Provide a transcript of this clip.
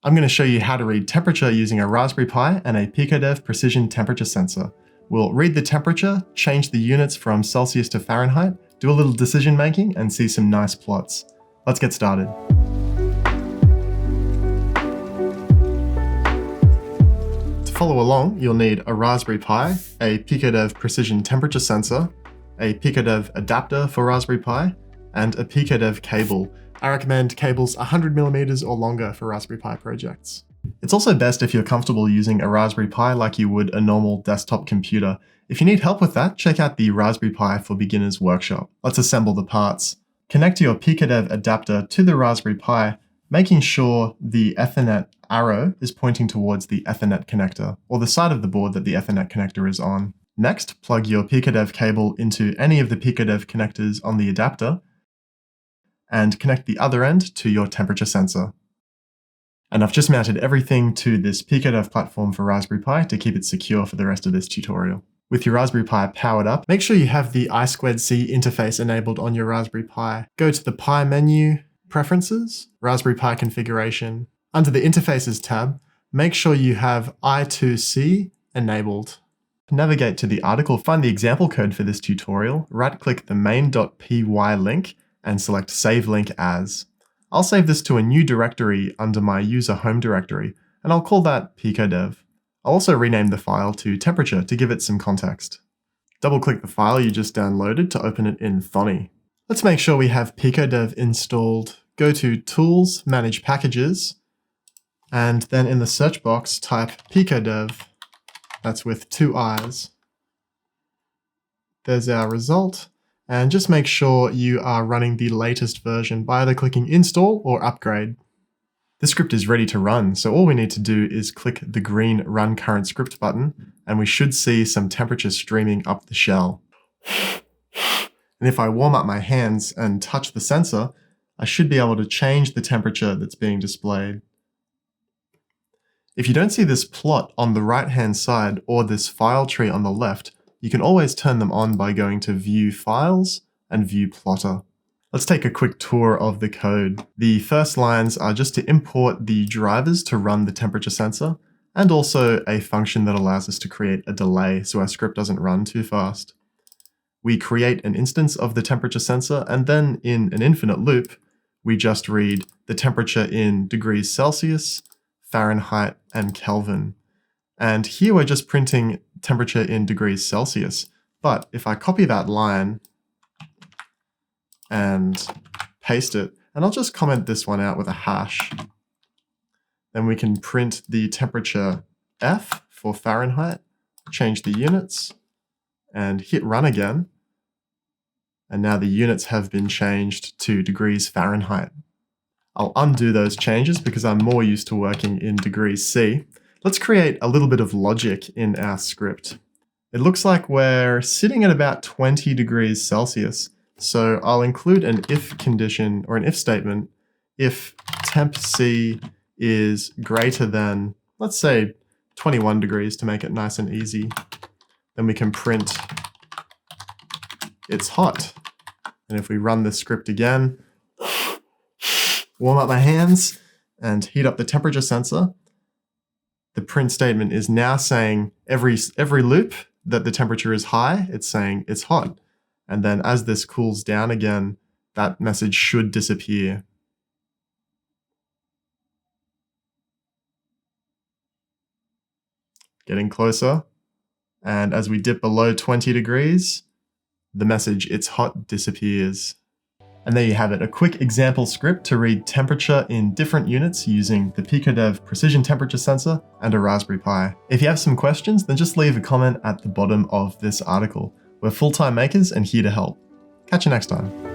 I'm going to show you how to read temperature using a Raspberry Pi and a PiicoDev Precision Temperature Sensor. We'll read the temperature, change the units from Celsius to Fahrenheit, do a little decision making, and see some nice plots. Let's get started. To follow along, you'll need a Raspberry Pi, a PiicoDev Precision Temperature Sensor, a PiicoDev adapter for Raspberry Pi, and a PiicoDev cable. I recommend cables 100mm or longer for Raspberry Pi projects. It's also best if you're comfortable using a Raspberry Pi like you would a normal desktop computer. If you need help with that, check out the Raspberry Pi for Beginners workshop. Let's assemble the parts. Connect your PiicoDev adapter to the Raspberry Pi, making sure the Ethernet arrow is pointing towards the Ethernet connector, or the side of the board that the Ethernet connector is on. Next, plug your PiicoDev cable into any of the PiicoDev connectors on the adapter, and connect the other end to your temperature sensor. And I've just mounted everything to this PiicoDev platform for Raspberry Pi to keep it secure for the rest of this tutorial. With your Raspberry Pi powered up, make sure you have the I2C interface enabled on your Raspberry Pi. Go to the Pi menu, Preferences, Raspberry Pi Configuration. Under the Interfaces tab, make sure you have I2C enabled. Navigate to the article, find the example code for this tutorial, right-click the main.py link, and select Save Link As. I'll save this to a new directory under my user home directory, and I'll call that PiicoDev. I'll also rename the file to temperature to give it some context. Double-click the file you just downloaded to open it in Thonny. Let's make sure we have PiicoDev installed. Go to Tools, Manage Packages, and then in the search box type PiicoDev. That's with 2 I's. There's our result. And just make sure you are running the latest version by either clicking Install or Upgrade. The script is ready to run, so all we need to do is click the green Run Current Script button, and we should see some temperature streaming up the shell. And if I warm up my hands and touch the sensor, I should be able to change the temperature that's being displayed. If you don't see this plot on the right-hand side or this file tree on the left, you can always turn them on by going to View Files and View Plotter. Let's take a quick tour of the code. The first lines are just to import the drivers to run the temperature sensor, and also a function that allows us to create a delay so our script doesn't run too fast. We create an instance of the temperature sensor, and then in an infinite loop, we just read the temperature in degrees Celsius, Fahrenheit, and Kelvin. And here we're just printing temperature in degrees Celsius. But if I copy that line and paste it, and I'll just comment this one out with a hash, then we can print the temperature F for Fahrenheit, change the units, and hit run again. And now the units have been changed to degrees Fahrenheit. I'll undo those changes because I'm more used to working in degrees C. Let's create a little bit of logic in our script. It looks like we're sitting at about 20 degrees Celsius. So I'll include an if condition or an if statement. If temp C is greater than, let's say 21 degrees to make it nice and easy, then we can print it's hot. And if we run this script again, warm up my hands and heat up the temperature sensor, the print statement is now saying every loop that the temperature is high, it's saying it's hot. And then as this cools down again, that message should disappear. Getting closer. And as we dip below 20 degrees, the message it's hot disappears. And there you have it, a quick example script to read temperature in different units using the PiicoDev Precision Temperature Sensor and a Raspberry Pi. If you have some questions, then just leave a comment at the bottom of this article. We're full-time makers and here to help. Catch you next time.